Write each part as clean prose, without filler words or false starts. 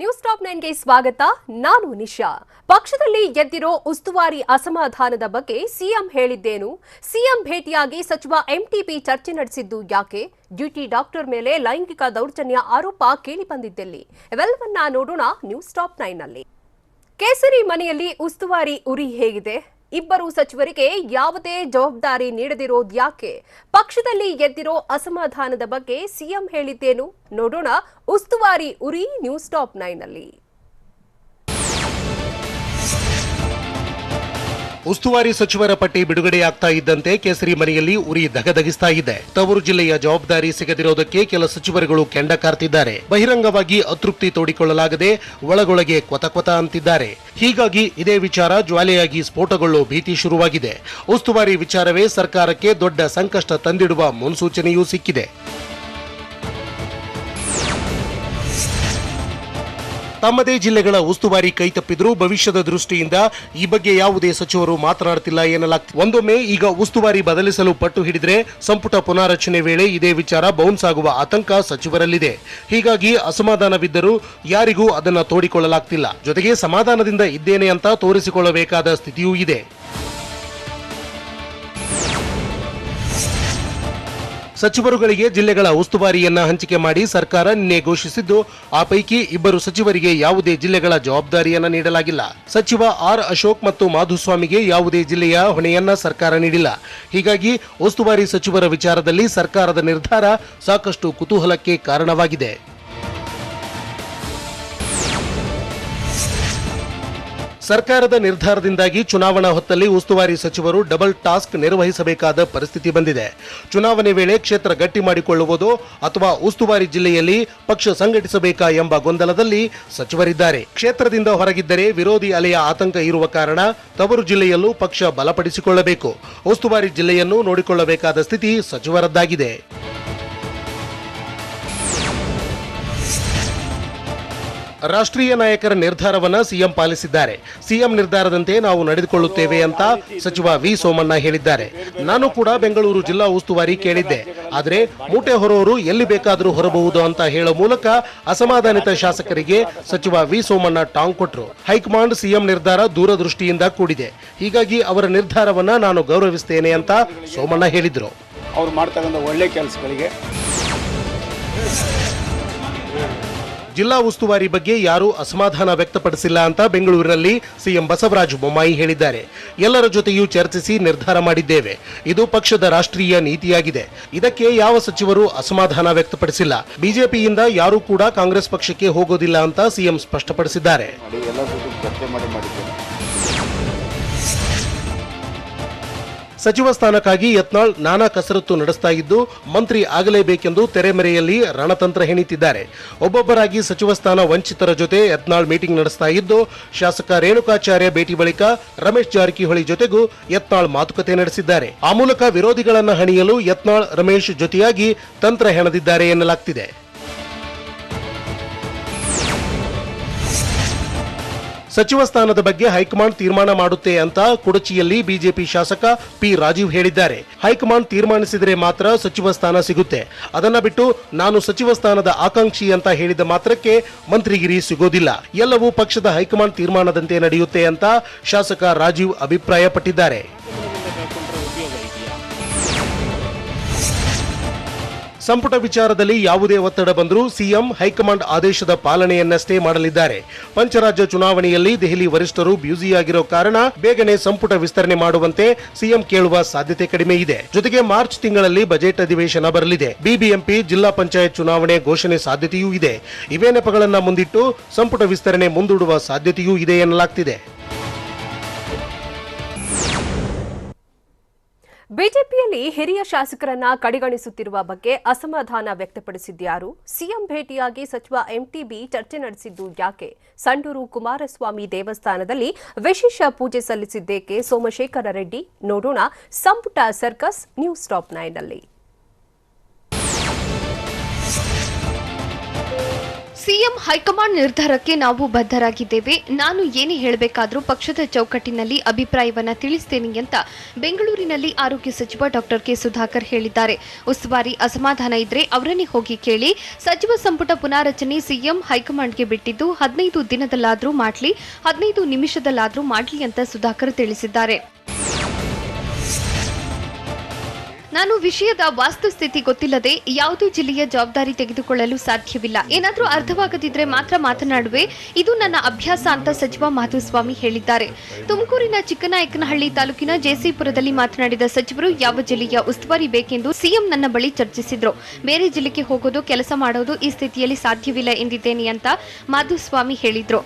News top 9 ಗೆ ಸ್ವಾಗತ. ನಾನು ನಿಶಾ. ಪಕ್ಷದಲ್ಲಿ ಎದ್ದಿರೋ ಉಸ್ತುವಾರಿ ಅಸಮಾಧಾನದ ಬಗ್ಗೆ ಸಿಎಂ ಹೇಳಿದ್ದೇನು? ಸಿಎಂ ಭೇಟಿಯಾಗಿ ಸಚಿವ ಎಂಟಿಬಿ ಚರ್ಚೆ ನಡೆಸಿದ್ದು ಯಾಕೆ? ಡ್ಯೂಟಿ ಡಾಕ್ಟರ್ ಮೇಲೆ ಲೈಂಗಿಕ ದೌರ್ಜನ್ಯ ಆರೋಪ ಕೇಳಿಬಂದಿದ್ದೆಲ್ಲಿ? ಇವೆಲ್ಲವನ್ನ ನೋಡೋಣ ನ್ಯೂಸ್ ಟಾಪ್ 9 ನಲ್ಲಿ. ಕೇಸರಿ ಮನೆಯಲ್ಲಿ ಉಸ್ತುವಾರಿ ಉರಿ ಹೇಗಿದೆ? ಇಬ್ಬರು ಸಚಿವರಿಗೆ ಯಾವುದೇ ಜವಾಬ್ದಾರಿ ನೀಡದಿರೋದು ಯಾಕೆ? ಪಕ್ಷದಲ್ಲಿ ಎದ್ದಿರೋ ಅಸಮಾಧಾನದ ಬಗ್ಗೆ ಸಿಎಂ ಹೇಳಿದ್ದೇನು? ನೋಡೋಣ ಉಸ್ತುವಾರಿ ಉರಿ ನ್ಯೂಸ್ ಟಾಪ್ 9 ನಲ್ಲಿ. ಉಸ್ತುವಾರಿ ಸಚಿವರ ಪಟ್ಟಿ ಬಿಡುಗಡೆಯಾಗ್ತಾ ಇದ್ದಂತೆ ಕೇಸರಿ ಮನೆಯಲ್ಲಿ ಉರಿ ಧಗಧಗಿಸ್ತಾ ಇದೆ. ತವರು ಜಿಲ್ಲೆಯ ಜವಾಬ್ದಾರಿ ಸಿಗದಿರೋದಕ್ಕೆ ಕೆಲ ಸಚಿವರುಗಳು ಕೆಂಡ ಕಾರ್ತಿದ್ದಾರೆ. ಬಹಿರಂಗವಾಗಿ ಅತೃಪ್ತಿ ತೋಡಿಕೊಳ್ಳಲಾಗದೆ ಒಳಗೊಳಗೆ ಕೊತ ಅಂತಿದ್ದಾರೆ. ಹೀಗಾಗಿ ಇದೇ ವಿಚಾರ ಜ್ವಾಲೆಯಾಗಿ ಸ್ಫೋಟಗೊಳ್ಳೋ ಭೀತಿ ಶುರುವಾಗಿದೆ. ಉಸ್ತುವಾರಿ ವಿಚಾರವೇ ಸರ್ಕಾರಕ್ಕೆ ದೊಡ್ಡ ಸಂಕಷ್ಟ ತಂದಿಡುವ ಮುನ್ಸೂಚನೆಯೂ ಸಿಕ್ಕಿದೆ. ತಮ್ಮದೇ ಜಿಲ್ಲೆಗಳ ಉಸ್ತುವಾರಿ ಕೈತಪ್ಪಿದ್ರೂ ಭವಿಷ್ಯದ ದೃಷ್ಟಿಯಿಂದ ಈ ಬಗ್ಗೆ ಯಾವುದೇ ಸಚಿವರು ಮಾತನಾಡುತ್ತಿಲ್ಲ ಎನ್ನಲಾಗ್ತಿದೆ. ಒಂದೊಮ್ಮೆ ಈಗ ಉಸ್ತುವಾರಿ ಬದಲಿಸಲು ಪಟ್ಟು ಹಿಡಿದ್ರೆ ಸಂಪುಟ ಪುನಾರಚನೆ ವೇಳೆ ಇದೇ ವಿಚಾರ ಬೌನ್ಸ್ ಆಗುವ ಆತಂಕ ಸಚಿವರಲ್ಲಿದೆ. ಹೀಗಾಗಿ ಅಸಮಾಧಾನವಿದ್ದರೂ ಯಾರಿಗೂ ಅದನ್ನ ತೋಡಿಕೊಳ್ಳಲಾಗ್ತಿಲ್ಲ. ಜೊತೆಗೆ ಸಮಾಧಾನದಿಂದ ಇದ್ದೇನೆ ಅಂತ ತೋರಿಸಿಕೊಳ್ಳಬೇಕಾದ ಸ್ಥಿತಿಯೂ ಇದೆ. ಸಚಿವರುಗಳಿಗೆ ಜಿಲ್ಲೆಗಳ ಉಸ್ತುವಾರಿಯನ್ನ ಹಂಚಿಕೆ ಮಾಡಿ ಸರ್ಕಾರ ನಿನ್ನೆ ಘೋಷಿಸಿದ್ದು, ಆ ಪೈಕಿ ಇಬ್ಬರು ಸಚಿವರಿಗೆ ಯಾವುದೇ ಜಿಲ್ಲೆಗಳ ಜವಾಬ್ದಾರಿಯನ್ನ ನೀಡಲಾಗಿಲ್ಲ. ಸಚಿವ ಆರ್ ಅಶೋಕ್ ಮತ್ತು ಮಾಧುಸ್ವಾಮಿಗೆ ಯಾವುದೇ ಜಿಲ್ಲೆಯ ಹೊಣೆಯನ್ನ ಸರ್ಕಾರ ನೀಡಿಲ್ಲ. ಹೀಗಾಗಿ ಉಸ್ತುವಾರಿ ಸಚಿವರ ವಿಚಾರದಲ್ಲಿ ಸರ್ಕಾರದ ನಿರ್ಧಾರ ಸಾಕಷ್ಟು ಕುತೂಹಲಕ್ಕೆ ಕಾರಣವಾಗಿದೆ. ಸರ್ಕಾರದ ನಿರ್ಧಾರದಿಂದಾಗಿ ಚುನಾವಣಾ ಹೊತ್ತಲ್ಲಿ ಉಸ್ತುವಾರಿ ಸಚಿವರು ಡಬಲ್ ಟಾಸ್ಕ್ ನಿರ್ವಹಿಸಬೇಕಾದ ಪರಿಸ್ಥಿತಿ ಬಂದಿದೆ. ಚುನಾವಣೆ ವೇಳೆ ಕ್ಷೇತ್ರ ಗಟ್ಟಿ ಮಾಡಿಕೊಳ್ಳುವುದೋ ಅಥವಾ ಉಸ್ತುವಾರಿ ಜಿಲ್ಲೆಯಲ್ಲಿ ಪಕ್ಷ ಸಂಘಟಿಸಬೇಕಾ ಎಂಬ ಗೊಂದಲದಲ್ಲಿ ಸಚಿವರಿದ್ದಾರೆ. ಕ್ಷೇತ್ರದಿಂದ ಹೊರಗಿದ್ದರೆ ವಿರೋಧಿ ಅಲೆಯ ಆತಂಕ ಇರುವ ಕಾರಣ ತವರು ಜಿಲ್ಲೆಯಲ್ಲೂ ಪಕ್ಷ ಬಲಪಡಿಸಿಕೊಳ್ಳಬೇಕು. ಉಸ್ತುವಾರಿ ಜಿಲ್ಲೆಯನ್ನು ನೋಡಿಕೊಳ್ಳಬೇಕಾದ ಸ್ಥಿತಿ ಸಚಿವರದ್ದಾಗಿದೆ. ರಾಷ್ಟ್ರೀಯ ನಾಯಕರ ನಿರ್ಧಾರವನ್ನ ಸಿಎಂ ಪಾಲಿಸಿದ್ದಾರೆ. ಸಿಎಂ ನಿರ್ಧಾರದಂತೆ ನಾವು ನಡೆದುಕೊಳ್ಳುತ್ತೇವೆ ಅಂತ ಸಚಿವ ವಿ ಸೋಮಣ್ಣ ಹೇಳಿದ್ದಾರೆ. ನಾನು ಕೂಡ ಬೆಂಗಳೂರು ಜಿಲ್ಲಾ ಉಸ್ತುವಾರಿ ಕೇಳಿದ್ದೆ. ಆದರೆ ಮೂಟೆ ಹೊರೋರು ಎಲ್ಲಿ ಬೇಕಾದರೂ ಹೊರಬಹುದು ಅಂತ ಹೇಳೋ ಮೂಲಕ ಅಸಮಾಧಾನಿತ ಶಾಸಕರಿಗೆ ಸಚಿವ ವಿ ಸೋಮಣ್ಣ ಟಾಂಗ್ ಕೊಟ್ಟರು. ಹೈಕಮಾಂಡ್ ಸಿಎಂ ನಿರ್ಧಾರ ದೂರದೃಷ್ಟಿಯಿಂದ ಕೂಡಿದೆ. ಹೀಗಾಗಿ ಅವರ ನಿರ್ಧಾರವನ್ನ ನಾನು ಗೌರವಿಸ್ತೇನೆ ಅಂತ ಸೋಮಣ್ಣ ಹೇಳಿದ್ರು. ಅವರು ಮಾಡ್ತಕ್ಕಂಥ ಒಳ್ಳೆ ಕೆಲಸಗಳಿಗೆ ಜಿಲ್ಲಾ ಉಸ್ತುವಾರಿ ಬಗ್ಗೆ ಯಾರೂ ಅಸಮಾಧಾನ ವ್ಯಕ್ತಪಡಿಸಿಲ್ಲ ಅಂತ ಬೆಂಗಳೂರಿನಲ್ಲಿ ಸಿಎಂ ಬಸವರಾಜ ಬೊಮ್ಮಾಯಿ ಹೇಳಿದ್ದಾರೆ. ಎಲ್ಲರ ಜೊತೆಯೂ ಚರ್ಚಿಸಿ ನಿರ್ಧಾರ ಮಾಡಿದ್ದೇವೆ. ಇದು ಪಕ್ಷದ ರಾಷ್ಟ್ರೀಯ ನೀತಿಯಾಗಿದೆ. ಇದಕ್ಕೆ ಯಾವ ಸಚಿವರು ಅಸಮಾಧಾನ ವ್ಯಕ್ತಪಡಿಸಿಲ್ಲ. ಬಿಜೆಪಿಯಿಂದ ಯಾರೂ ಕೂಡ ಕಾಂಗ್ರೆಸ್ ಪಕ್ಷಕ್ಕೆ ಹೋಗೋದಿಲ್ಲ ಅಂತ ಸಿಎಂ ಸ್ಪಷ್ಟಪಡಿಸಿದ್ದಾರೆ. ಸಚಿವ ಸ್ಥಾನಕ್ಕಾಗಿ ಯತ್ನಾಳ್ ನಾನಾ ಕಸರತ್ತು ನಡೆಸ್ತಾ ಇದ್ದು ಮಂತ್ರಿ ಆಗಲೇಬೇಕೆಂದು ತೆರೆಮರೆಯಲ್ಲಿ ರಣತಂತ್ರ ಹೆಣಿತಿದ್ದಾರೆ. ಒಬ್ಬೊಬ್ಬರಾಗಿ ಸಚಿವ ಸ್ಥಾನ ವಂಚಿತರ ಜೊತೆ ಯತ್ನಾಳ್ ಮೀಟಿಂಗ್ ನಡೆಸ್ತಾ ಇದ್ದು, ಶಾಸಕ ರೇಣುಕಾಚಾರ್ಯ ಭೇಟಿ ಬಳಿಕ ರಮೇಶ್ ಜಾರಕಿಹೊಳಿ ಜೊತೆಗೂ ಯತ್ನಾಳ್ ಮಾತುಕತೆ ನಡೆಸಿದ್ದಾರೆ. ಆ ಮೂಲಕ ವಿರೋಧಿಗಳನ್ನ ಹಣಿಯಲು ಯತ್ನಾಳ್ ರಮೇಶ್ ಜೊತೆಯಾಗಿ ತಂತ್ರ ಹೆಣೆದಿದ್ದಾರೆ ಎನ್ನಲಾಗ್ತಿದೆ. ಸಚಿವ ಸ್ಥಾನದ ಬಗ್ಗೆ ಹೈಕಮಾಂಡ್ ತೀರ್ಮಾನ ಮಾಡುತ್ತೆ ಅಂತ ಕುಡಚಿಯಲ್ಲಿ ಬಿಜೆಪಿ ಶಾಸಕ ಪಿ ರಾಜೀವ್ ಹೇಳಿದ್ದಾರೆ. ಹೈಕಮಾಂಡ್ ತೀರ್ಮಾನಿಸಿದರೆ ಮಾತ್ರ ಸಚಿವ ಸ್ಥಾನ ಸಿಗುತ್ತೆ. ಅದನ್ನ ಬಿಟ್ಟು ನಾನು ಸಚಿವ ಸ್ಥಾನದ ಆಕಾಂಕ್ಷಿ ಅಂತ ಹೇಳಿದ ಮಾತ್ರಕ್ಕೆ ಮಂತ್ರಿಗಿರಿ ಸಿಗೋದಿಲ್ಲ. ಎಲ್ಲವೂ ಪಕ್ಷದ ಹೈಕಮಾಂಡ್ ತೀರ್ಮಾನದಂತೆ ನಡೆಯುತ್ತೆ ಅಂತ ಶಾಸಕ ರಾಜೀವ್ ಅಭಿಪ್ರಾಯಪಟ್ಟಿದ್ದಾರೆ. ಸಂಪುಟ ವಿಚಾರದಲ್ಲಿ ಯಾವುದೇ ಒತ್ತಡ ಬಂದರೂ ಸಿಎಂ ಹೈಕಮಾಂಡ್ ಆದೇಶದ ಪಾಲನೆಯನ್ನಷ್ಟೇ ಮಾಡಲಿದ್ದಾರೆ. ಪಂಚರಾಜ್ಯ ಚುನಾವಣೆಯಲ್ಲಿ ದೆಹಲಿ ವರಿಷ್ಠರು ಬ್ಯುಸಿಯಾಗಿರೋ ಕಾರಣ ಬೇಗನೆ ಸಂಪುಟ ವಿಸ್ತರಣೆ ಮಾಡುವಂತೆ ಸಿಎಂ ಕೇಳುವ ಸಾಧ್ಯತೆ ಕಡಿಮೆ ಇದೆ. ಜೊತೆಗೆ ಮಾರ್ಚ್ ತಿಂಗಳಲ್ಲಿ ಬಜೆಟ್ ಅಧಿವೇಶನ ಬರಲಿದೆ. ಬಿಬಿಎಂಪಿ ಜಿಲ್ಲಾ ಪಂಚಾಯತ್ ಚುನಾವಣೆ ಘೋಷಣೆ ಸಾಧ್ಯತೆಯೂ ಇದೆ. ಇವೇ ನೆಪಗಳನ್ನ ಮುಂದಿಟ್ಟು ಸಂಪುಟ ವಿಸ್ತರಣೆ ಮುಂದೂಡುವ ಸಾಧ್ಯತೆಯೂ ಇದೆ ಎನ್ನಲಾಗ್ತಿದೆ. ಬಿಜೆಪಿಯಲ್ಲಿ ಹಿರಿಯ ಶಾಸಕರನ್ನ ಕಡೆಗಣಿಸುತ್ತಿರುವ ಬಗ್ಗೆ ಅಸಮಾಧಾನ ವ್ಯಕ್ತಪಡಿಸಿದ್ಯಾರು? ಸಿಎಂ ಭೇಟಿಯಾಗಿ ಸಚಿವ ಎಂಟಿಬಿ ಚರ್ಚೆ ನಡೆಸಿದ್ದು ಯಾಕೆ? ಸಂಡೂರು ಕುಮಾರಸ್ವಾಮಿ ದೇವಸ್ಥಾನದಲ್ಲಿ ವಿಶೇಷ ಪೂಜೆ ಸಲ್ಲಿಸಿದ್ದೇಕೆ? ಸೋಮಶೇಖರ ರೆಡ್ಡಿ. ನೋಡೋಣ ಸಂಪುಟ ಸರ್ಕಸ್ ನ್ಯೂಸ್ ಟಾಪ್ 9 ನಲ್ಲಿ. ಸಿಎಂ ಹೈಕಮಾಂಡ್ ನಿರ್ಧಾರಕ್ಕೆ ನಾವು ಬದ್ಧರಾಗಿದ್ದೇವೆ. ನಾನು ಏನೇ ಹೇಳಬೇಕಾದ್ರೂ ಪಕ್ಷದ ಚೌಕಟ್ಟಿನಲ್ಲಿ ಅಭಿಪ್ರಾಯವನ್ನ ತಿಳಿಸ್ತೇನೆ ಅಂತ ಬೆಂಗಳೂರಿನಲ್ಲಿ ಆರೋಗ್ಯ ಸಚಿವ ಡಾಕ್ಟರ್ ಕೆ ಸುಧಾಕರ್ ಹೇಳಿದ್ದಾರೆ. ಉಸ್ತುವಾರಿ ಅಸಮಾಧಾನ ಇದ್ರೆ ಅವರನ್ನೇ ಹೋಗಿ ಕೇಳಿ. ಸಚಿವ ಸಂಪುಟ ಪುನಾರಚನೆ ಸಿಎಂ ಹೈಕಮಾಂಡ್ಗೆ ಬಿಟ್ಟಿದ್ದು 15 ದಿನದಲ್ಲಾದ್ರೂ ಮಾಡ್ಲಿ, 15 ನಿಮಿಷದಲ್ಲಾದ್ರೂ ಮಾಡ್ಲಿ ಅಂತ ಸುಧಾಕರ್ ತಿಳಿಸಿದ್ದಾರೆ. ನಾನು ವಿಷಯದ ವಾಸ್ತುಸ್ಥಿತಿ ಗೊತ್ತಿಲ್ಲದೆ ಯಾವುದೇ ಜಿಲ್ಲೆಯ ಜವಾಬ್ದಾರಿ ತೆಗೆದುಕೊಳ್ಳಲು ಸಾಧ್ಯವಿಲ್ಲ. ಏನಾದರೂ ಅರ್ಥವಾಗದಿದ್ರೆ ಮಾತ್ರ ಮಾತನಾಡುವೆ. ಇದು ನನ್ನ ಅಭ್ಯಾಸ ಅಂತ ಸಚಿವ ಮಾಧುಸ್ವಾಮಿ ಹೇಳಿದ್ದಾರೆ. ತುಮಕೂರಿನ ಚಿಕ್ಕನಾಯಕನಹಳ್ಳಿ ತಾಲೂಕಿನ ಜೆಸಿಪುರದಲ್ಲಿ ಮಾತನಾಡಿದ ಸಚಿವರು, ಯಾವ ಜಿಲ್ಲೆಯ ಉಸ್ತುವಾರಿ ಬೇಕೆಂದು ಸಿಎಂ ನನ್ನ ಬಳಿ ಚರ್ಚಿಸಿದ್ರು. ಬೇರೆ ಜಿಲ್ಲೆಗೆ ಹೋಗೋದು, ಕೆಲಸ ಮಾಡೋದು ಈ ಸ್ಥಿತಿಯಲ್ಲಿ ಸಾಧ್ಯವಿಲ್ಲ ಎಂದಿದ್ದೇನೆ ಅಂತ ಮಾಧುಸ್ವಾಮಿ ಹೇಳಿದ್ರು.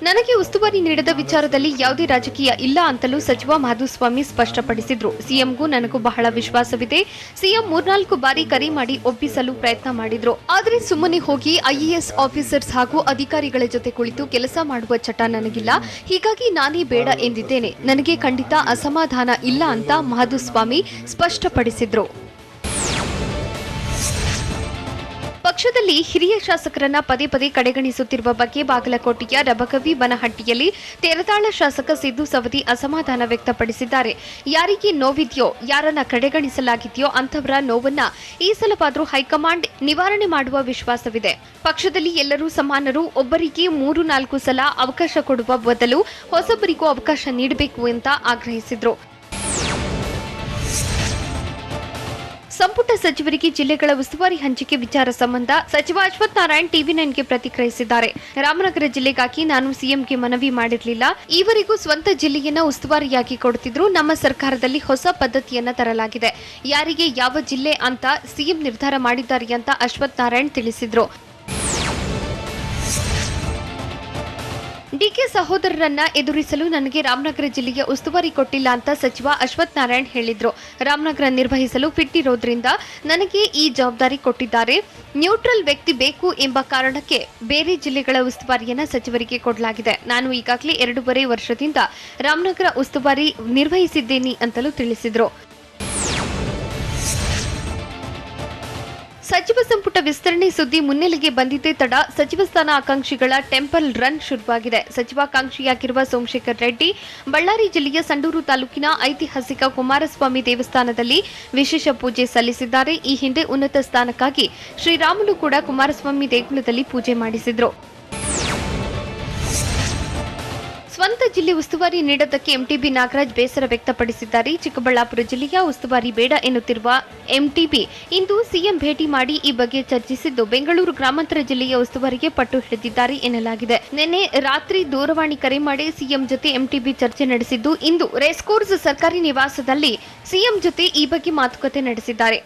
ನನಗೆ ಉಸ್ತುವಾರಿ ನೀಡದ ವಿಚಾರದಲ್ಲಿ ಯಾವುದೇ ರಾಜಕೀಯ ಇಲ್ಲ ಅಂತಲೂ ಸಚಿವ ಮಾಧುಸ್ವಾಮಿ ಸ್ಪಷ್ಟಪಡಿಸಿದ್ರು. ಸಿಎಂಗೂ ನನಗೂ ಬಹಳ ವಿಶ್ವಾಸವಿದೆ. ಸಿಎಂ 3-4 ಬಾರಿ ಕರೆ ಮಾಡಿ ಒಪ್ಪಿಸಲು ಪ್ರಯತ್ನ ಮಾಡಿದ್ರು. ಆದರೆ ಸುಮ್ಮನೆ ಹೋಗಿ ಐಎಎಸ್ ಆಫೀಸರ್ಸ್ ಹಾಗೂ ಅಧಿಕಾರಿಗಳ ಜೊತೆ ಕುಳಿತು ಕೆಲಸ ಮಾಡುವ ಚಟ ನನಗಿಲ್ಲ. ಹೀಗಾಗಿ ನಾನೇ ಬೇಡ ಎಂದಿದ್ದೇನೆ. ನನಗೆ ಖಂಡಿತ ಅಸಮಾಧಾನ ಇಲ್ಲ ಅಂತ ಮಾಧುಸ್ವಾಮಿ ಸ್ಪಷ್ಟಪಡಿಸಿದ್ರು. ಪಕ್ಷದಲ್ಲಿ ಹಿರಿಯ ಶಾಸಕರನ್ನ ಪದೇ ಪದೇ ಕಡೆಗಣಿಸುತ್ತಿರುವ ಬಗ್ಗೆ ಬಾಗಲಕೋಟೆಯ ರಬಕವಿ ಬನಹಟ್ಟಿಯಲ್ಲಿ ತೆರದಾಳ ಶಾಸಕ ಸಿದ್ದು ಸವದಿ ಅಸಮಾಧಾನ ವ್ಯಕ್ತಪಡಿಸಿದ್ದಾರೆ. ಯಾರಿಗೆ ನೋವಿದೆಯೋ, ಯಾರನ್ನ ಕಡೆಗಣಿಸಲಾಗಿದೆಯೋ ಅಂಥವರ ನೋವನ್ನ ಈ ಸಲವಾದ್ರೂ ಹೈಕಮಾಂಡ್ ನಿವಾರಣೆ ಮಾಡುವ ವಿಶ್ವಾಸವಿದೆ. ಪಕ್ಷದಲ್ಲಿ ಎಲ್ಲರೂ ಸಮಾನರು. ಒಬ್ಬರಿಗೆ 3-4 ಸಲ ಅವಕಾಶ ಕೊಡುವ ಬದಲು ಹೊಸಬರಿಗೂ ಅವಕಾಶ ನೀಡಬೇಕು ಅಂತ ಆಗ್ರಹಿಸಿದ್ರು. ಸಂಪುಟ ಸಚಿವರಿಗೆ ಜಿಲ್ಲೆಗಳ ಉಸ್ತುವಾರಿ ಹಂಚಿಕೆ ವಿಚಾರ ಸಂಬಂಧ ಸಚಿವ ಅಶ್ವಥ್ ನಾರಾಯಣ್ ಟಿವಿ9ಗೆ ಪ್ರತಿಕ್ರಿಯಿಸಿದ್ದಾರೆ. ರಾಮನಗರ ಜಿಲ್ಲೆಗಾಗಿ ನಾನು ಸಿಎಂಗೆ ಮನವಿ ಮಾಡಿರಲಿಲ್ಲ. ಈವರೆಗೂ ಸ್ವಂತ ಜಿಲ್ಲೆಯನ್ನ ಉಸ್ತುವಾರಿಯಾಗಿ ಕೊಡುತ್ತಿದ್ರು. ನಮ್ಮ ಸರ್ಕಾರದಲ್ಲಿ ಹೊಸ ಪದ್ಧತಿಯನ್ನ ತರಲಾಗಿದೆ. ಯಾರಿಗೆ ಯಾವ ಜಿಲ್ಲೆ ಅಂತ ಸಿಎಂ ನಿರ್ಧಾರ ಮಾಡಿದ್ದಾರೆ ಅಂತ ಅಶ್ವಥ್ ನಾರಾಯಣ್ ತಿಳಿಸಿದ್ರು. ಡಿಕೆ ಸಹೋದರರನ್ನ ಎದುರಿಸಲು ನನಗೆ ರಾಮನಗರ ಜಿಲ್ಲೆಯ ಉಸ್ತುವಾರಿ ಕೊಟ್ಟಿಲ್ಲ ಅಂತ ಸಚಿವ ಅಶ್ವಥ್ ನಾರಾಯಣ್ ಹೇಳಿದ್ರು. ರಾಮನಗರ ನಿರ್ವಹಿಸಲು ಫಿಟ್ ಇರೋದ್ರಿಂದ ನನಗೆ ಈ ಜವಾಬ್ದಾರಿ ಕೊಟ್ಟಿದ್ದಾರೆ. ನ್ಯೂಟ್ರಲ್ ವ್ಯಕ್ತಿ ಬೇಕು ಎಂಬ ಕಾರಣಕ್ಕೆ ಬೇರೆ ಜಿಲ್ಲೆಗಳ ಉಸ್ತುವಾರಿಯನ್ನ ಸಚಿವರಿಗೆ ಕೊಡಲಾಗಿದೆ. ನಾನು ಈಗಾಗಲೇ 2.5 ವರ್ಷದಿಂದ ರಾಮನಗರ ಉಸ್ತುವಾರಿ ನಿರ್ವಹಿಸಿದ್ದೇನೆ ಅಂತಲೂ ತಿಳಿಸಿದ್ರು. ಸಚಿವ ಸಂಪುಟ ವಿಸ್ತರಣೆ ಸುದ್ದಿ ಮುನ್ನೆಲೆಗೆ ಬಂದಿದ್ದೇ ತಡ ಸಚಿವ ಸ್ಥಾನ ಆಕಾಂಕ್ಷಿಗಳ ಟೆಂಪಲ್ ರನ್ ಶುರುವಾಗಿದೆ. ಸಚಿವಾಕಾಂಕ್ಷಿಯಾಗಿರುವ ಸೋಮಶೇಖರ್ ರೆಡ್ಡಿ ಬಳ್ಳಾರಿ ಜಿಲ್ಲೆಯ ಸಂಡೂರು ತಾಲೂಕಿನ ಐತಿಹಾಸಿಕ ಕುಮಾರಸ್ವಾಮಿ ದೇವಸ್ಥಾನದಲ್ಲಿ ವಿಶೇಷ ಪೂಜೆ ಸಲ್ಲಿಸಿದ್ದಾರೆ. ಈ ಹಿಂದೆ ಉನ್ನತ ಸ್ಥಾನಕ್ಕಾಗಿ ಶ್ರೀರಾಮುಲು ಕೂಡ ಕುಮಾರಸ್ವಾಮಿ ದೇಗುಲದಲ್ಲಿ ಪೂಜೆ ಮಾಡಿಸಿದ್ರು. ಸ್ವಂತ ಜಿಲ್ಲೆ ಉಸ್ತುವಾರಿ ನೀಡೋದಕ್ಕೆ ಎಂಟಿಬಿ ನಾಗರಾಜ್ ಬೇಸರ ವ್ಯಕ್ತಪಡಿಸಿದ್ದಾರೆ. ಚಿಕ್ಕಬಳ್ಳಾಪುರ ಜಿಲ್ಲೆಯ ಉಸ್ತುವಾರಿ ಬೇಡ ಎನ್ನುತ್ತಿರುವ ಎಂಟಿಬಿ ಇಂದು ಸಿಎಂ ಭೇಟಿ ಮಾಡಿ ಈ ಬಗ್ಗೆ ಚರ್ಚಿಸಿದ್ದು, ಬೆಂಗಳೂರು ಗ್ರಾಮಾಂತರ ಜಿಲ್ಲೆಯ ಉಸ್ತುವಾರಿಗೆ ಪಟ್ಟು ಹಿಡಿದಿದ್ದಾರೆ ಎನ್ನಲಾಗಿದೆ. ನಿನ್ನೆ ರಾತ್ರಿ ದೂರವಾಣಿ ಕರೆ ಮಾಡಿ ಸಿಎಂ ಜೊತೆ ಎಂಟಿಬಿ ಚರ್ಚೆ ನಡೆಸಿದ್ದು, ಇಂದು ರೇಸ್ಕೋರ್ಸ್ ಸರ್ಕಾರಿ ನಿವಾಸದಲ್ಲಿ ಸಿಎಂ ಜೊತೆ ಈ ಬಗ್ಗೆ ಮಾತುಕತೆ ನಡೆಸಿದ್ದಾರೆ.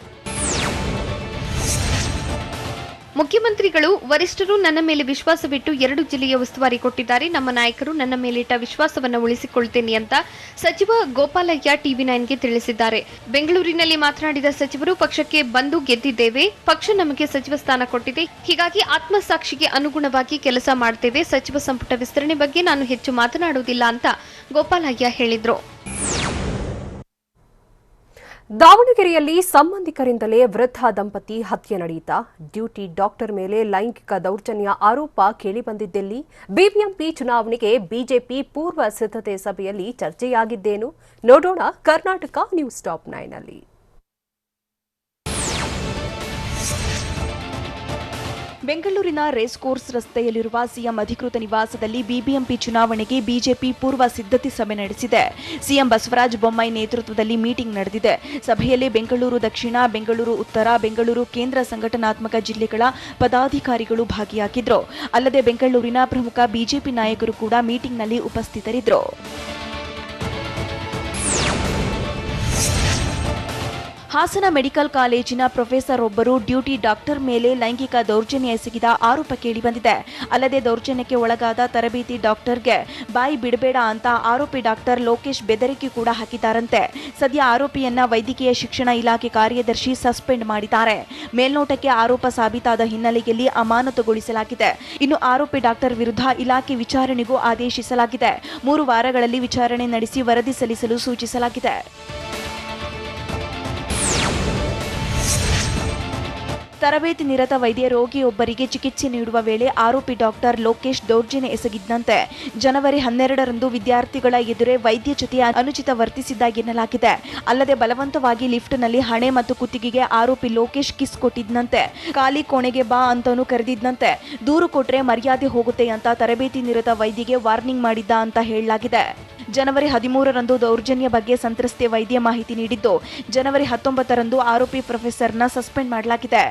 ಮುಖ್ಯಮಂತ್ರಿಗಳು ವರಿಷ್ಠರು ನನ್ನ ಮೇಲೆ ವಿಶ್ವಾಸವಿಟ್ಟು 2 ಜಿಲ್ಲೆಯ ಉಸ್ತುವಾರಿ ಕೊಟ್ಟಿದ್ದಾರೆ. ನಮ್ಮ ನಾಯಕರು ನನ್ನ ಮೇಲಿಟ್ಟ ವಿಶ್ವಾಸವನ್ನು ಉಳಿಸಿಕೊಳ್ತೇನೆ ಅಂತ ಸಚಿವ ಗೋಪಾಲಯ್ಯ ಟಿವಿ9ಗೆ ತಿಳಿಸಿದ್ದಾರೆ. ಬೆಂಗಳೂರಿನಲ್ಲಿ ಮಾತನಾಡಿದ ಸಚಿವರು, ಪಕ್ಷಕ್ಕೆ ಬಂದು ಗೆದ್ದಿದ್ದೇವೆ. ಪಕ್ಷ ನಮಗೆ ಸಚಿವ ಸ್ಥಾನ ಕೊಟ್ಟಿದೆ. ಹೀಗಾಗಿ ಆತ್ಮಸಾಕ್ಷಿಗೆ ಅನುಗುಣವಾಗಿ ಕೆಲಸ ಮಾಡ್ತೇವೆ. ಸಚಿವ ಸಂಪುಟ ವಿಸ್ತರಣೆ ಬಗ್ಗೆ ನಾನು ಹೆಚ್ಚು ಮಾತನಾಡುವುದಿಲ್ಲ ಅಂತ ಗೋಪಾಲಯ್ಯ ಹೇಳಿದ್ರು. ದಾವಣಗೆರೆಯಲ್ಲಿ ಸಂಬಂಧಿಕರಿಂದಲೇ ವೃದ್ಧ ದಂಪತಿ ಹತ್ಯೆ ನಡೆಯಿತಾ? ಡ್ಯೂಟಿ ಡಾಕ್ಟರ್ ಮೇಲೆ ಲೈಂಗಿಕ ದೌರ್ಜನ್ಯ ಆರೋಪ ಕೇಳಿಬಂದಿದ್ದೆಲ್ಲಿ? ಬಿಬಿಎಂಪಿ ಚುನಾವಣೆಗೆ ಬಿಜೆಪಿ ಪೂರ್ವ ಸಿದ್ಧತೆ ಸಭೆಯಲ್ಲಿ ಚರ್ಚೆಯಾಗಿದ್ದೇನು? ನೋಡೋಣ ಕರ್ನಾಟಕ ನ್ಯೂಸ್ ಟಾಪ್ 9ನಲ್ಲಿ. ಬೆಂಗಳೂರಿನ ರೇಸ್ ಕೋರ್ಸ್ ರಸ್ತೆಯಲ್ಲಿರುವ ಸಿಎಂ ಅಧಿಕೃತ ನಿವಾಸದಲ್ಲಿ ಬಿಬಿಎಂಪಿ ಚುನಾವಣೆಗೆ ಬಿಜೆಪಿ ಪೂರ್ವ ಸಿದ್ಧತೆ ಸಭೆ ನಡೆಸಿದೆ. ಸಿಎಂ ಬಸವರಾಜ ಬೊಮ್ಮಾಯಿ ನೇತೃತ್ವದಲ್ಲಿ ಮೀಟಿಂಗ್ ನಡೆದಿದೆ. ಸಭೆಯಲ್ಲಿ ಬೆಂಗಳೂರು ದಕ್ಷಿಣ, ಬೆಂಗಳೂರು ಉತ್ತರ, ಬೆಂಗಳೂರು ಕೇಂದ್ರ ಸಂಘಟನಾತ್ಮಕ ಜಿಲ್ಲೆಗಳ ಪದಾಧಿಕಾರಿಗಳು ಭಾಗಿಯಾಗಿದ್ರು. ಅಲ್ಲದೆ ಬೆಂಗಳೂರಿನ ಪ್ರಮುಖ ಬಿಜೆಪಿ ನಾಯಕರು ಕೂಡ ಮೀಟಿಂಗ್ನಲ್ಲಿ ಉಪಸ್ಥಿತರಿದ್ದರು. ಹಾಸನ ಮೆಡಿಕಲ್ ಕಾಲೇಜಿನ ಪ್ರೊಫೆಸರ್ ಒಬ್ಬರು ಡ್ಯೂಟಿ ಡಾಕ್ಟರ್ ಮೇಲೆ ಲೈಂಗಿಕ ದೌರ್ಜನ್ಯ ಎಸಗಿದ ಆರೋಪ ಕೇಳಿಬಂದಿದೆ. ಅಲ್ಲದೆ ದೌರ್ಜನ್ಯಕ್ಕೆ ಒಳಗಾದ ತರಬೇತಿ ಡಾಕ್ಟರ್ಗೆ ಬಾಯಿ ಬಿಡಬೇಡ ಅಂತ ಆರೋಪಿ ಡಾಕ್ಟರ್ ಲೋಕೇಶ್ ಬೆದರಿಕೆ ಕೂಡ ಹಾಕಿದ್ದಾರಂತೆ. ಸದ್ಯ ಆರೋಪಿಯನ್ನ ವೈದ್ಯಕೀಯ ಶಿಕ್ಷಣ ಇಲಾಖೆ ಕಾರ್ಯದರ್ಶಿ ಸಸ್ಪೆಂಡ್ ಮಾಡಿದ್ದಾರೆ. ಮೇಲ್ನೋಟಕ್ಕೆ ಆರೋಪ ಸಾಬೀತಾದ ಹಿನ್ನೆಲೆಯಲ್ಲಿ ಅಮಾನತುಗೊಳಿಸಲಾಗಿದೆ. ಇನ್ನು ಆರೋಪಿ ಡಾಕ್ಟರ್ ವಿರುದ್ಧ ಇಲಾಖೆ ವಿಚಾರಣೆಗೂ ಆದೇಶಿಸಲಾಗಿದೆ. 3 ವಾರಗಳಲ್ಲಿ ವಿಚಾರಣೆ ನಡೆಸಿ ವರದಿ ಸಲ್ಲಿಸಲು ಸೂಚಿಸಲಾಗಿದೆ. ತರಬೇತಿ ನಿರತ ವೈದ್ಯ ರೋಗಿಯೊಬ್ಬರಿಗೆ ಚಿಕಿತ್ಸೆ ನೀಡುವ ವೇಳೆ ಆರೋಪಿ ಡಾಕ್ಟರ್ ಲೋಕೇಶ್ ದೌರ್ಜನ್ಯ ಎಸಗಿದ್ದಂತೆ ಜನವರಿ 12ರಂದು ವಿದ್ಯಾರ್ಥಿಗಳ ಎದುರೇ ವೈದ್ಯ ಜೊತೆ ಅನುಚಿತ ವರ್ತಿಸಿದ್ದ ಎನ್ನಲಾಗಿದೆ. ಅಲ್ಲದೆ ಬಲವಂತವಾಗಿ ಲಿಫ್ಟ್ನಲ್ಲಿ ಹಣೆ ಮತ್ತು ಕುತ್ತಿಗೆಗೆ ಆರೋಪಿ ಲೋಕೇಶ್ ಕಿಸ್ ಕೊಟ್ಟಿದ್ದಂತೆ, ಖಾಲಿ ಕೋಣೆಗೆ ಬಾ ಅಂತಾನೂ ಕರೆದಿದ್ದಂತೆ, ದೂರು ಕೊಟ್ರೆ ಮರ್ಯಾದೆ ಹೋಗುತ್ತೆ ಅಂತ ತರಬೇತಿ ನಿರತ ವೈದ್ಯಗೆ ವಾರ್ನಿಂಗ್ ಮಾಡಿದ್ದ ಅಂತ ಹೇಳಲಾಗಿದೆ. ಜನವರಿ 13ರಂದು ದೌರ್ಜನ್ಯ ಬಗ್ಗೆ ಸಂತ್ರಸ್ತೆ ವೈದ್ಯ ಮಾಹಿತಿ ನೀಡಿದ್ದು, ಜನವರಿ 19ರಂದು ಆರೋಪಿ ಪ್ರೊಫೆಸರ್ನ ಸಸ್ಪೆಂಡ್ ಮಾಡಲಾಗಿದೆ.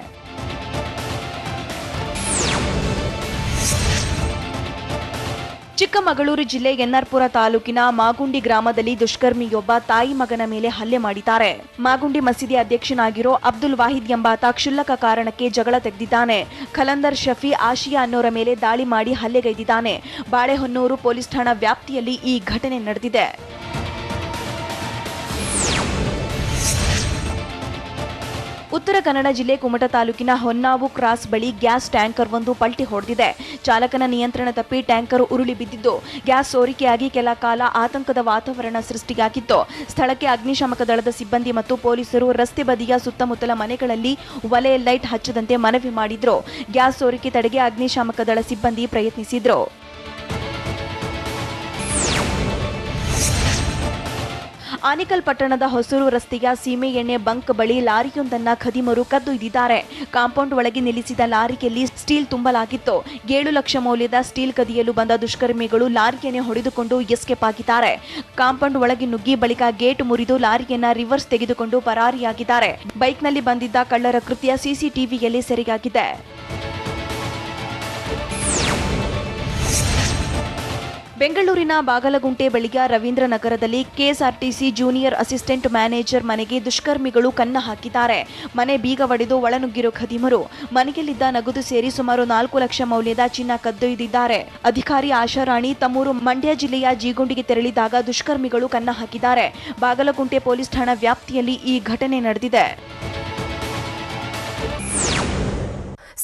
ಚಿಕ್ಕಮಗಳೂರು ಜಿಲ್ಲೆ ಎನ್ಆರ್ಪುರ ತಾಲೂಕಿನ ಮಾಗುಂಡಿ ಗ್ರಾಮದಲ್ಲಿ ದುಷ್ಕರ್ಮಿಯೊಬ್ಬ ತಾಯಿ ಮಗನ ಮೇಲೆ ಹಲ್ಲೆ ಮಾಡಿದ್ದಾರೆ. ಮಾಗುಂಡಿ ಮಸೀದಿ ಅಧ್ಯಕ್ಷನಾಗಿರೋ ಅಬ್ದುಲ್ ವಾಹಿದ್ ಎಂಬಾತ ಕ್ಷುಲ್ಲಕ ಕಾರಣಕ್ಕೆ ಜಗಳ ತೆಗೆದಿದ್ದಾನೆ. ಖಲಂದರ್ ಶಫಿ ಆಶಿಯಾ ಅನ್ನೋರ ಮೇಲೆ ದಾಳಿ ಮಾಡಿ ಹಲ್ಲೆಗೈದಿದ್ದಾನೆ. ಬಾಳೆಹೊನ್ನೂರು ಪೊಲೀಸ್ ಠಾಣಾ ವ್ಯಾಪ್ತಿಯಲ್ಲಿ ಈ ಘಟನೆ ನಡೆದಿದೆ. ಉತ್ತರ ಕನ್ನಡ ಜಿಲ್ಲೆ ಕುಮಟಾ ತಾಲೂಕಿನ ಹೊನ್ನಾವು ಕ್ರಾಸ್ ಬಳಿ ಗ್ಯಾಸ್ ಟ್ಯಾಂಕರ್ ಒಂದು ಪಲ್ಟಿ ಹೊಡೆದಿದೆ. ಚಾಲಕನ ನಿಯಂತ್ರಣ ತಪ್ಪಿ ಟ್ಯಾಂಕರ್ ಉರುಳಿ ಬಿದ್ದಿದ್ದು, ಗ್ಯಾಸ್ ಸೋರಿಕೆಯಾಗಿ ಕೆಲ ಕಾಲ ಆತಂಕದ ವಾತಾವರಣ ಸೃಷ್ಟಿಯಾಗಿತ್ತು. ಸ್ಥಳಕ್ಕೆ ಅಗ್ನಿಶಾಮಕ ದಳದ ಸಿಬ್ಬಂದಿ ಮತ್ತು ಪೊಲೀಸರು ರಸ್ತೆ ಬದಿಯ ಸುತ್ತಮುತ್ತಲ ಮನೆಗಳಲ್ಲಿ ಒಲೆ ಲೈಟ್ ಹಚ್ಚದಂತೆ ಮನವಿ ಮಾಡಿದ್ರು. ಗ್ಯಾಸ್ ಸೋರಿಕೆ ತಡೆಗೆ ಅಗ್ನಿಶಾಮಕ ದಳ ಸಿಬ್ಬಂದಿ ಪ್ರಯತ್ನಿಸಿದ್ರು. ಆನೇಕಲ್ ಪಟ್ಟಣದ ಹೊಸೂರು ರಸ್ತೆಯ ಸೀಮೆ ಎಣ್ಣೆ ಬಂಕ್ ಬಳಿ ಲಾರಿಯೊಂದನ್ನು ಖದೀಮರು ಕದ್ದೊಯ್ದಿದ್ದಾರೆ. ಕಾಂಪೌಂಡ್ ಒಳಗೆ ನಿಲ್ಲಿಸಿದ ಲಾರಿಯಲ್ಲಿ ಸ್ಟೀಲ್ ತುಂಬಲಾಗಿತ್ತು. 7 ಲಕ್ಷ ಮೌಲ್ಯದ ಸ್ಟೀಲ್ ಕದಿಯಲು ಬಂದ ದುಷ್ಕರ್ಮಿಗಳು ಲಾರಿಯನ್ನೇ ಹೊಡೆದುಕೊಂಡು ಎಸ್ಕೇಪ್ ಆಗಿದ್ದಾರೆ. ಕಾಂಪೌಂಡ್ ಒಳಗೆ ನುಗ್ಗಿ ಬಳಿಕ ಗೇಟ್ ಮುರಿದು ಲಾರಿಯನ್ನ ರಿವರ್ಸ್ ತೆಗೆದುಕೊಂಡು ಪರಾರಿಯಾಗಿದ್ದಾರೆ. ಬೈಕ್ನಲ್ಲಿ ಬಂದಿದ್ದ ಕಳ್ಳರ ಕೃತ್ಯ ಸಿಸಿಟಿವಿಯಲ್ಲಿ ಸೆರೆಯಾಗಿದೆ. ಬೆಂಗಳೂರಿನ ಬಾಗಲಗುಂಟೆ ಬಳಿಯ ರವೀಂದ್ರ ನಗರದಲ್ಲಿ ಕೆಎಸ್ಆರ್ಟಿಸಿ ಜೂನಿಯರ್ ಅಸಿಸ್ಟೆಂಟ್ ಮ್ಯಾನೇಜರ್ ಮನೆಗೆ ದುಷ್ಕರ್ಮಿಗಳು ಕನ್ನ ಹಾಕಿದ್ದಾರೆ. ಮನೆ ಬೀಗ ಒಡೆದು ಒಳನುಗ್ಗಿರೋ ಖದೀಮರು ಮನೆಯಲ್ಲಿದ್ದ ನಗದು ಸೇರಿ ಸುಮಾರು 4 ಲಕ್ಷ ಮೌಲ್ಯದ ಚಿನ್ನ ಕದ್ದೊಯ್ದಿದ್ದಾರೆ. ಅಧಿಕಾರಿ ಆಶಾರಾಣಿ ತಮ್ಮೂರು ಮಂಡ್ಯ ಜಿಲ್ಲೆಯ ಜೀಗುಂಡಿಗೆ ತೆರಳಿದಾಗ ದುಷ್ಕರ್ಮಿಗಳು ಕನ್ನ ಹಾಕಿದ್ದಾರೆ. ಬಾಗಲಗುಂಟೆ ಪೊಲೀಸ್ ಠಾಣಾ ವ್ಯಾಪ್ತಿಯಲ್ಲಿ ಈ ಘಟನೆ ನಡೆದಿದೆ.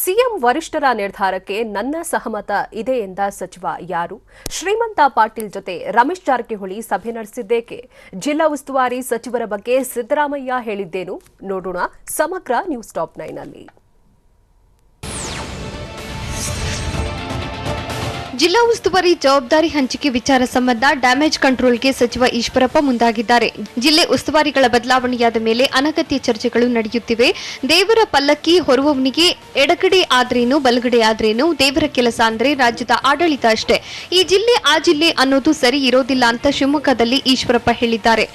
ಸಿಎಂ ವರಿಷ್ಠರ ನಿರ್ಧಾರಕ್ಕೆ ನನ್ನ ಸಹಮತ ಇದೆ ಎಂದ ಸಚಿವ ಯಾರು? ಶ್ರೀಮಂತ ಪಾಟೀಲ್ ಜೊತೆ ರಮೇಶ್ ಜಾರಕಿಹೊಳಿ ಸಭೆ ನಡೆಸಿದ್ದೇಕೆ? ಜಿಲ್ಲಾ ಉಸ್ತುವಾರಿ ಸಚಿವರ ಬಗ್ಗೆ ಸಿದ್ದರಾಮಯ್ಯ ಹೇಳಿದ್ದೇನು? ನೋಡೋಣ ಸಮಗ್ರ ನ್ಯೂಸ್ ಟಾಪ್ 9ನಲ್ಲಿ. ಜಿಲ್ಲಾ ಉಸ್ತುವಾರಿ ಜವಾಬ್ದಾರಿ ಹಂಚಿಕೆ ವಿಚಾರ ಸಂಬಂಧ ಡ್ಯಾಮೇಜ್ ಕಂಟ್ರೋಲ್ಗೆ ಸಚಿವ ಈಶ್ವರಪ್ಪ ಮುಂದಾಗಿದ್ದಾರೆ. ಜಿಲ್ಲೆ ಉಸ್ತುವಾರಿಗಳ ಬದಲಾವಣೆಯಾದ ಮೇಲೆ ಅನಗತ್ಯ ಚರ್ಚೆಗಳು ನಡೆಯುತ್ತಿವೆ. ದೇವರ ಪಲ್ಲಕ್ಕಿ ಹೊರುವವನಿಗೆ ಎಡಗಡೆ ಆದ್ರೇನು ಬಲಗಡೆ ಆದ್ರೇನು, ದೇವರ ಕೆಲಸ ಅಂದ್ರೆ ರಾಜ್ಯದ ಆಡಳಿತ ಅಷ್ಟೇ. ಈ ಜಿಲ್ಲೆ ಆ ಜಿಲ್ಲೆ ಅನ್ನೋದು ಸರಿ ಇರೋದಿಲ್ಲ ಅಂತ ಶಿವಮೊಗ್ಗದಲ್ಲಿ ಈಶ್ವರಪ್ಪ ಹೇಳಿದ್ದಾರೆ.